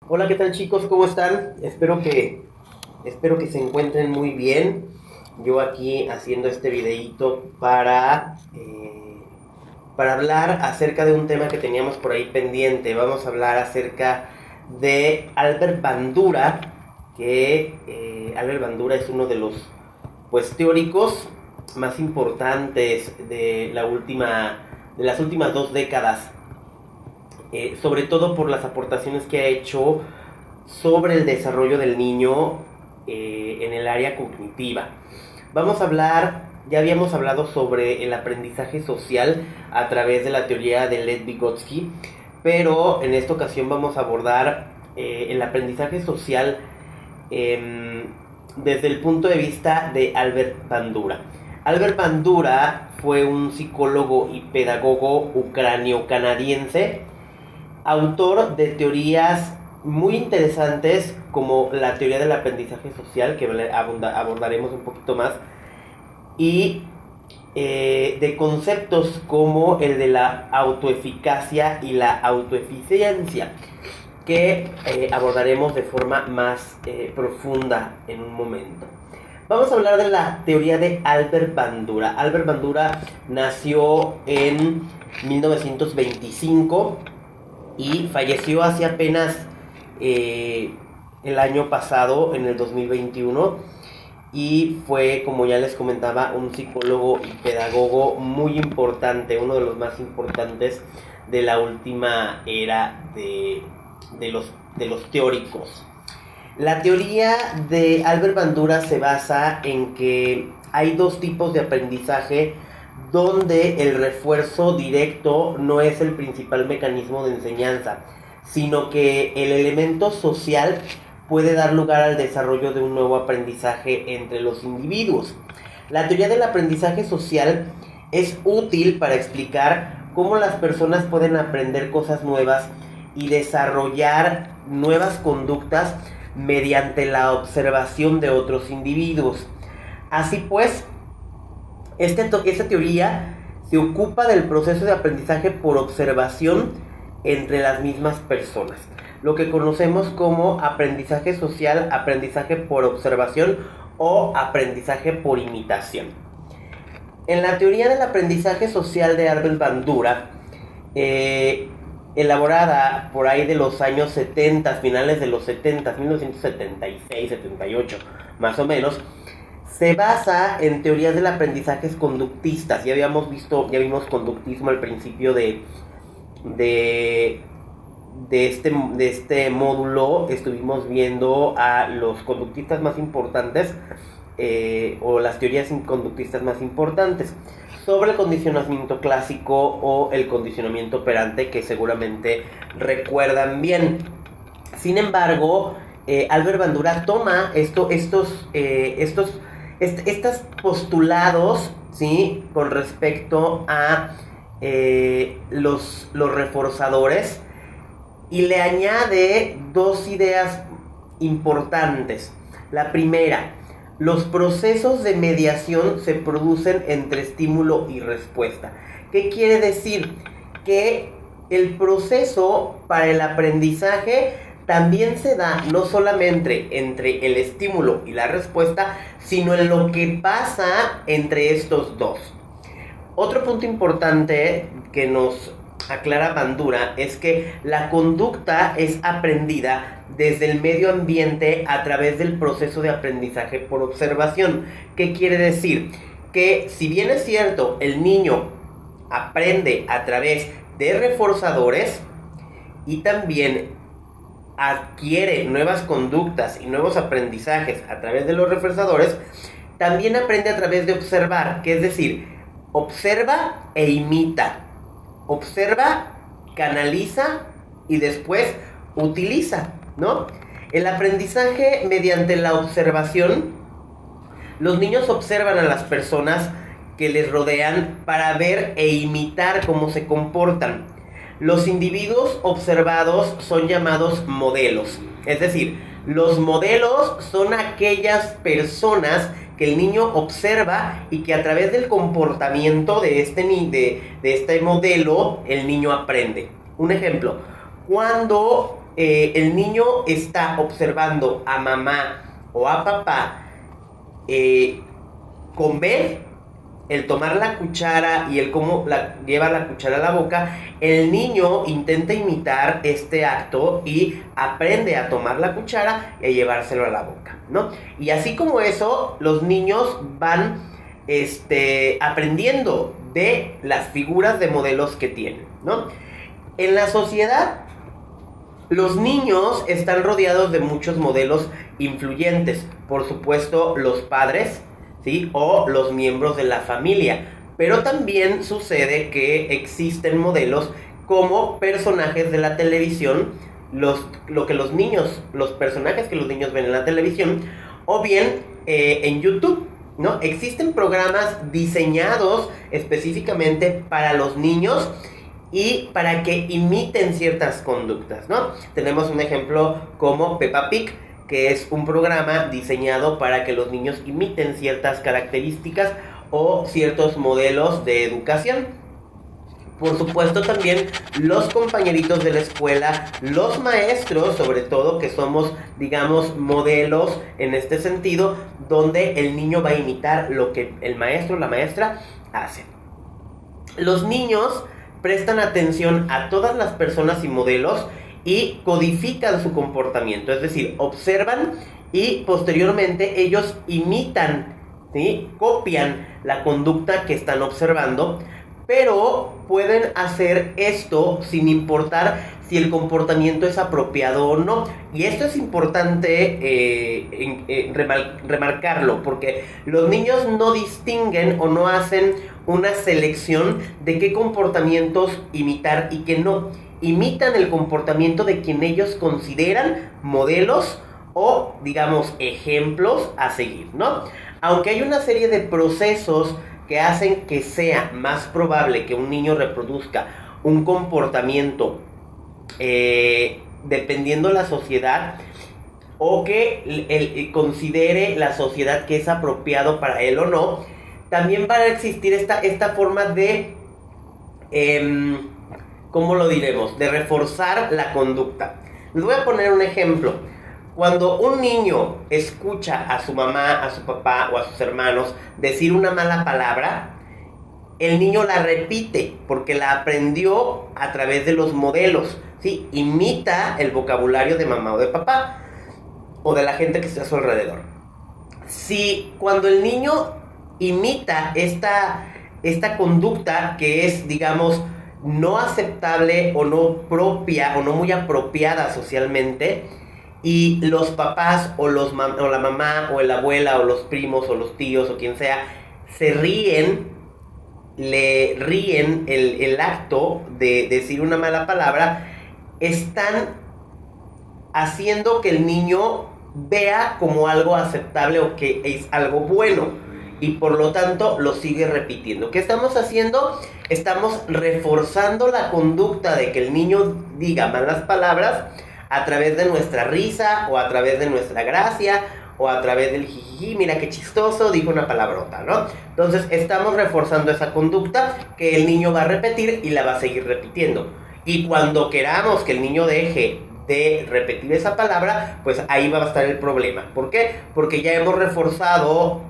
Hola, ¿qué tal chicos? ¿Cómo están? Espero que se encuentren muy bien. Yo aquí haciendo este videíto para hablar acerca de un tema que teníamos por ahí pendiente. Vamos a hablar acerca de Albert Bandura, que Albert Bandura es uno de los teóricos más importantes de las últimas 2 décadas, sobre todo por las aportaciones que ha hecho sobre el desarrollo del niño en el área cognitiva. Ya habíamos hablado sobre el aprendizaje social a través de la teoría de Lev Vygotsky, pero en esta ocasión vamos a abordar el aprendizaje social desde el punto de vista de Albert Bandura. Albert Bandura fue un psicólogo y pedagogo ucranio-canadiense, autor de teorías muy interesantes como la teoría del aprendizaje social, que abordaremos un poquito más, y de conceptos como el de la autoeficacia y la autoeficiencia, que abordaremos de forma más profunda en un momento. Vamos a hablar de la teoría de Albert Bandura. Albert Bandura nació en 1925 y falleció hace apenas el año pasado, en el 2021, y fue, como ya les comentaba, un psicólogo y pedagogo muy importante, uno de los más importantes de la última era de los teóricos. La teoría de Albert Bandura se basa en que hay dos tipos de aprendizaje donde el refuerzo directo no es el principal mecanismo de enseñanza, sino que el elemento social puede dar lugar al desarrollo de un nuevo aprendizaje entre los individuos. La teoría del aprendizaje social es útil para explicar cómo las personas pueden aprender cosas nuevas y desarrollar nuevas conductas mediante la observación de otros individuos. Así pues, esta teoría se ocupa del proceso de aprendizaje por observación entre las mismas personas, lo que conocemos como aprendizaje social, aprendizaje por observación o aprendizaje por imitación. En la teoría del aprendizaje social de Albert Bandura, elaborada por ahí de los años 70, finales de los 70, 1976, 78, más o menos, se basa en teorías del aprendizaje conductistas. Ya vimos conductismo al principio de este módulo. Estuvimos viendo a los conductistas más importantes, o las teorías conductistas más importantes, sobre el condicionamiento clásico o el condicionamiento operante, que seguramente recuerdan bien. Sin embargo, Albert Bandura toma estos postulados, ¿sí?, con respecto a los reforzadores, y le añade dos ideas importantes. La primera: los procesos de mediación se producen entre estímulo y respuesta. ¿Qué quiere decir? Que el proceso para el aprendizaje también se da no solamente entre el estímulo y la respuesta, sino en lo que pasa entre estos dos. Otro punto importante que nos aclara Bandura es que la conducta es aprendida desde el medio ambiente a través del proceso de aprendizaje por observación. ¿Qué quiere decir? Que si bien es cierto, el niño aprende a través de reforzadores y también adquiere nuevas conductas y nuevos aprendizajes a través de los reforzadores, también aprende a través de observar, que es decir, observa e imita. Observa, canaliza y después utiliza, ¿no? El aprendizaje mediante la observación: los niños observan a las personas que les rodean para ver e imitar cómo se comportan. Los individuos observados son llamados modelos. Es decir, los modelos son aquellas personas que el niño observa y que a través del comportamiento de este modelo el niño aprende. Un ejemplo: cuando el niño está observando a mamá o a papá comer, el tomar la cuchara y el cómo lleva la cuchara a la boca, el niño intenta imitar este acto y aprende a tomar la cuchara y a llevárselo a la boca, ¿no? Y así como eso, los niños van aprendiendo de las figuras de modelos que tienen, ¿no? En la sociedad, los niños están rodeados de muchos modelos influyentes, por supuesto los padres, ¿sí? O los miembros de la familia, pero también sucede que existen modelos como personajes de la televisión, los personajes que los niños ven en la televisión, o bien en YouTube, ¿no? Existen programas diseñados específicamente para los niños y para que imiten ciertas conductas, ¿no? Tenemos un ejemplo como Peppa Pig, que es un programa diseñado para que los niños imiten ciertas características o ciertos modelos de educación. Por supuesto también los compañeritos de la escuela, los maestros sobre todo, que somos, digamos, modelos en este sentido, donde el niño va a imitar lo que el maestro o la maestra hace. Los niños prestan atención a todas las personas y modelos y codifican su comportamiento, es decir, observan y posteriormente ellos imitan, ¿sí? Copian la conducta que están observando, pero pueden hacer esto sin importar si el comportamiento es apropiado o no. Y esto es importante remarcarlo, porque los niños no distinguen o no hacen una selección de qué comportamientos imitar y qué no. Imitan el comportamiento de quien ellos consideran modelos o, digamos, ejemplos a seguir, ¿no? Aunque hay una serie de procesos que hacen que sea más probable que un niño reproduzca un comportamiento dependiendo la sociedad, o que considere la sociedad que es apropiado para él o no, también va a existir esta forma de ¿cómo lo diremos? De reforzar la conducta. Les voy a poner un ejemplo. Cuando un niño escucha a su mamá, a su papá o a sus hermanos decir una mala palabra, el niño la repite porque la aprendió a través de los modelos, ¿sí? Imita el vocabulario de mamá o de papá o de la gente que está a su alrededor. Si cuando el niño imita esta conducta que es, digamos, no aceptable o no propia o no muy apropiada socialmente, y los papás o la mamá o la abuela o los primos o los tíos o quien sea se le ríen el acto de decir una mala palabra, están haciendo que el niño vea como algo aceptable o que es algo bueno, y por lo tanto lo sigue repitiendo. ¿Qué estamos haciendo? Estamos reforzando la conducta de que el niño diga malas palabras a través de nuestra risa o a través de nuestra gracia o a través del jijiji, mira qué chistoso, dijo una palabrota, ¿no? Entonces estamos reforzando esa conducta que el niño va a repetir y la va a seguir repitiendo. Y cuando queramos que el niño deje de repetir esa palabra, pues ahí va a estar el problema. ¿Por qué? Porque ya hemos reforzado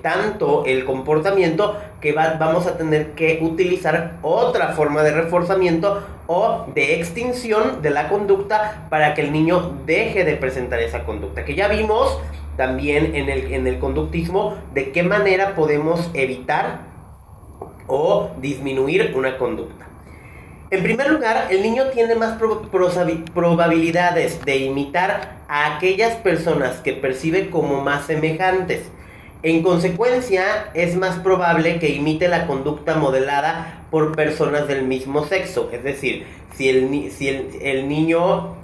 tanto el comportamiento que vamos a tener que utilizar otra forma de reforzamiento o de extinción de la conducta para que el niño deje de presentar esa conducta, que ya vimos también en el conductismo de qué manera podemos evitar o disminuir una conducta. En primer lugar, el niño tiene más probabilidades de imitar a aquellas personas que percibe como más semejantes. En consecuencia, es más probable que imite la conducta modelada por personas del mismo sexo. Es decir, si el niño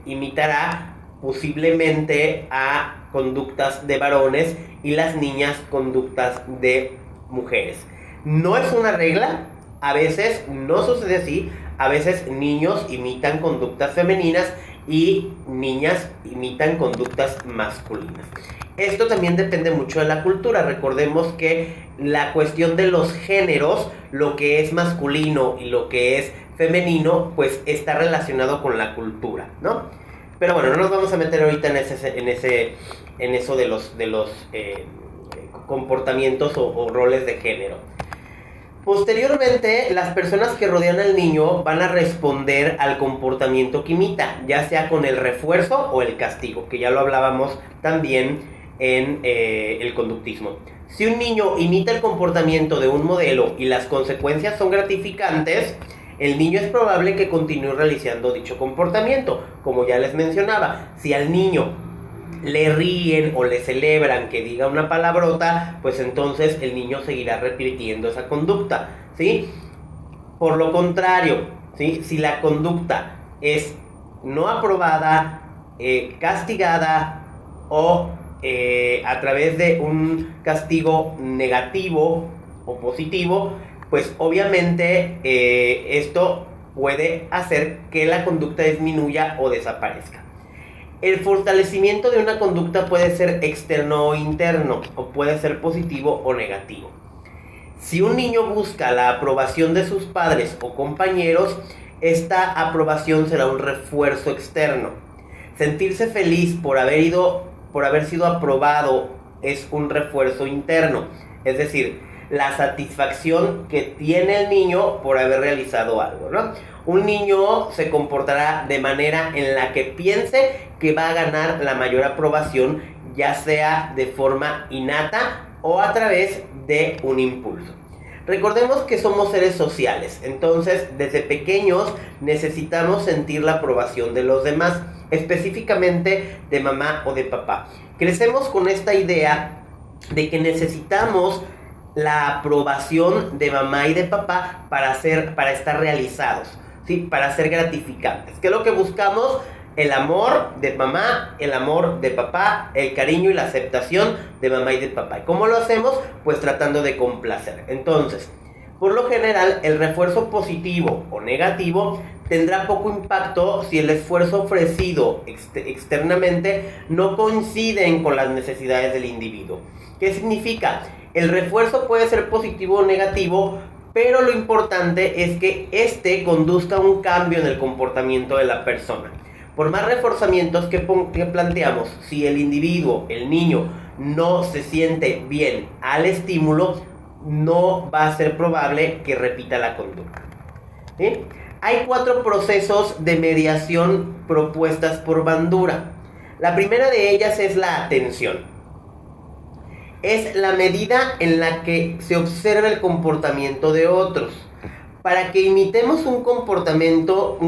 imitará posiblemente a conductas de varones y las niñas conductas de mujeres. No es una regla, a veces no sucede así, a veces niños imitan conductas femeninas y niñas imitan conductas masculinas. Esto también depende mucho de la cultura. Recordemos que la cuestión de los géneros, lo que es masculino y lo que es femenino, pues está relacionado con la cultura, ¿no? Pero bueno, no nos vamos a meter ahorita en eso de los comportamientos o roles de género. Posteriormente, las personas que rodean al niño van a responder al comportamiento que imita, ya sea con el refuerzo o el castigo, que ya lo hablábamos también en el conductismo. Si un niño imita el comportamiento de un modelo y las consecuencias son gratificantes, el niño es probable que continúe realizando dicho comportamiento. Como ya les mencionaba, si al niño le ríen o le celebran que diga una palabrota, pues entonces el niño seguirá repitiendo esa conducta, ¿sí? Por lo contrario, ¿sí? Si la conducta es no aprobada, castigada o a través de un castigo negativo o positivo, pues obviamente esto puede hacer que la conducta disminuya o desaparezca. El fortalecimiento de una conducta puede ser externo o interno, o puede ser positivo o negativo. Si un niño busca la aprobación de sus padres o compañeros, esta aprobación será un refuerzo externo. Sentirse feliz por haber sido aprobado es un refuerzo interno, es decir, la satisfacción que tiene el niño por haber realizado algo, ¿no? Un niño se comportará de manera en la que piense que va a ganar la mayor aprobación, ya sea de forma innata o a través de un impulso. Recordemos que somos seres sociales, entonces desde pequeños necesitamos sentir la aprobación de los demás, específicamente de mamá o de papá. Crecemos con esta idea de que necesitamos la aprobación de mamá y de papá para estar realizados, ¿sí? Para ser gratificantes. ¿Qué es lo que buscamos? El amor de mamá, el amor de papá, el cariño y la aceptación de mamá y de papá. ¿Y cómo lo hacemos? Pues tratando de complacer. Entonces, por lo general, el refuerzo positivo o negativo tendrá poco impacto si el esfuerzo ofrecido externamente no coinciden con las necesidades del individuo. ¿Qué significa? El refuerzo puede ser positivo o negativo, pero lo importante es que este conduzca a un cambio en el comportamiento de la persona. Por más reforzamientos que planteamos, si el individuo, el niño, no se siente bien al estímulo, no va a ser probable que repita la conducta, ¿sí? Hay 4 procesos de mediación propuestas por Bandura. La primera de ellas es la atención. Es la medida en la que se observa el comportamiento de otros. Para que imitemos un comportamiento,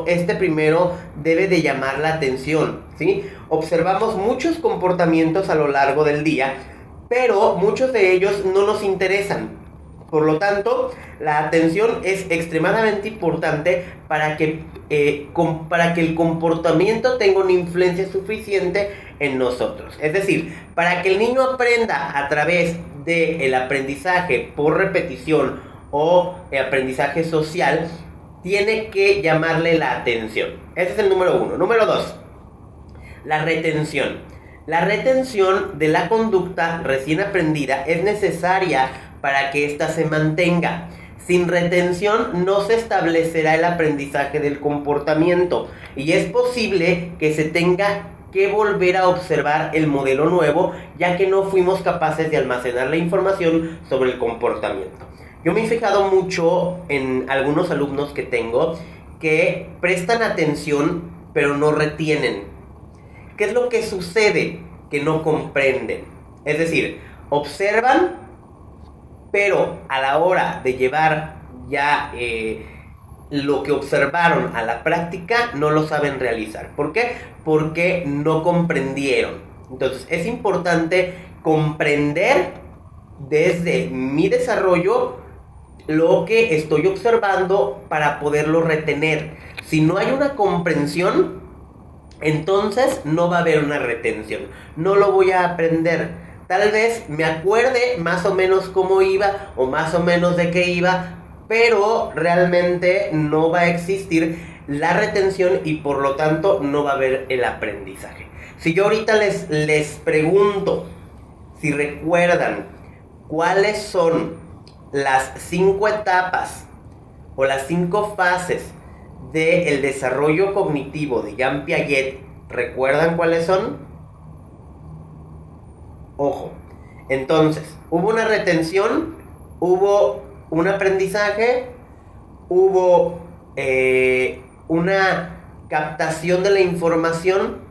este primero debe de llamar la atención, ¿sí? Observamos muchos comportamientos a lo largo del día, pero muchos de ellos no nos interesan. Por lo tanto, la atención es extremadamente importante para que el comportamiento tenga una influencia suficiente en nosotros. Es decir, para que el niño aprenda a través del aprendizaje por repetición o aprendizaje social, tiene que llamarle la atención. Ese es el número 1. Número 2, la retención. La retención de la conducta recién aprendida es necesaria para que ésta se mantenga. Sin retención no se establecerá el aprendizaje del comportamiento y es posible que se tenga que volver a observar el modelo nuevo, ya que no fuimos capaces de almacenar la información sobre el comportamiento. Yo me he fijado mucho en algunos alumnos que tengo que prestan atención pero no retienen. ¿Qué es lo que sucede? Que no comprenden. Es decir, observan, pero a la hora de llevar ya lo que observaron a la práctica no lo saben realizar. ¿Por qué? Porque no comprendieron. Entonces es importante comprender desde mi desarrollo lo que estoy observando para poderlo retener. Si no hay una comprensión, entonces no va a haber una retención. No lo voy a aprender. Tal vez me acuerde más o menos cómo iba o más o menos de qué iba, pero realmente no va a existir la retención y por lo tanto no va a haber el aprendizaje. Si yo ahorita les pregunto si recuerdan cuáles son las 5 etapas o las 5 fases del desarrollo cognitivo de Jean Piaget, ¿recuerdan cuáles son? Ojo, entonces, hubo una retención, hubo un aprendizaje, hubo una captación de la información.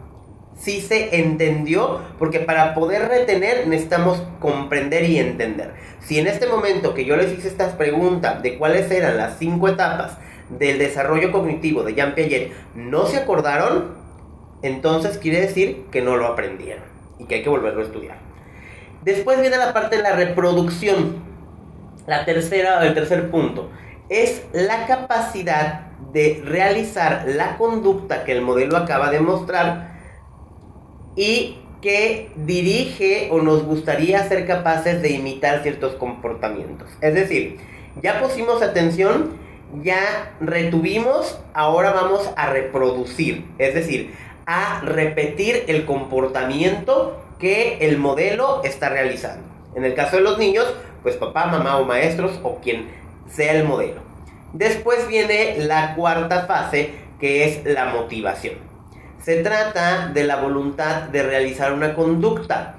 Sí se entendió, porque para poder retener necesitamos comprender y entender. Si en este momento que yo les hice estas preguntas de cuáles eran las 5 etapas del desarrollo cognitivo de Jean Piaget no se acordaron, entonces quiere decir que no lo aprendieron y que hay que volverlo a estudiar. Después viene la parte de la reproducción. El tercer punto es la capacidad de realizar la conducta que el modelo acaba de mostrar y que dirige o nos gustaría ser capaces de imitar ciertos comportamientos. Es decir, ya pusimos atención, ya retuvimos, ahora vamos a reproducir, es decir, a repetir el comportamiento que el modelo está realizando. En el caso de los niños, pues papá, mamá o maestros o quien sea el modelo. Después viene la cuarta fase, que es la motivación. Se trata de la voluntad de realizar una conducta.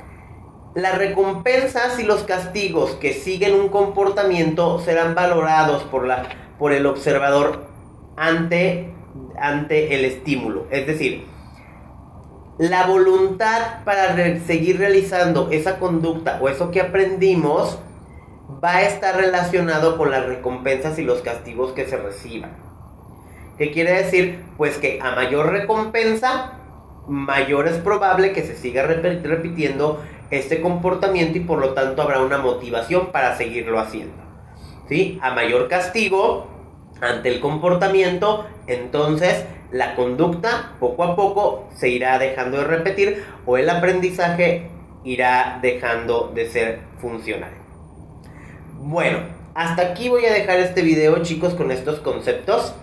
Las recompensas y los castigos que siguen un comportamiento serán valorados por el observador ante el estímulo. Es decir, la voluntad para seguir realizando esa conducta o eso que aprendimos va a estar relacionado con las recompensas y los castigos que se reciban. ¿Qué quiere decir? Pues que a mayor recompensa, mayor es probable que se siga repitiendo este comportamiento y por lo tanto habrá una motivación para seguirlo haciendo. ¿Sí? A mayor castigo ante el comportamiento, entonces la conducta poco a poco se irá dejando de repetir o el aprendizaje irá dejando de ser funcional. Bueno, hasta aquí voy a dejar este video, chicos, con estos conceptos.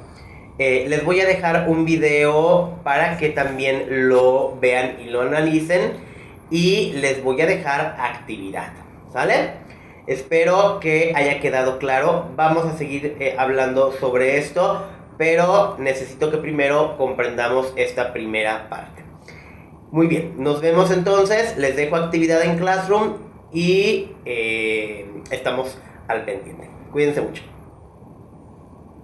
Les voy a dejar un video para que también lo vean y lo analicen. Y les voy a dejar actividad, ¿sale? Espero que haya quedado claro. Vamos a seguir hablando sobre esto, pero necesito que primero comprendamos esta primera parte. Muy bien, nos vemos entonces. Les dejo actividad en Classroom y estamos al pendiente. Cuídense mucho.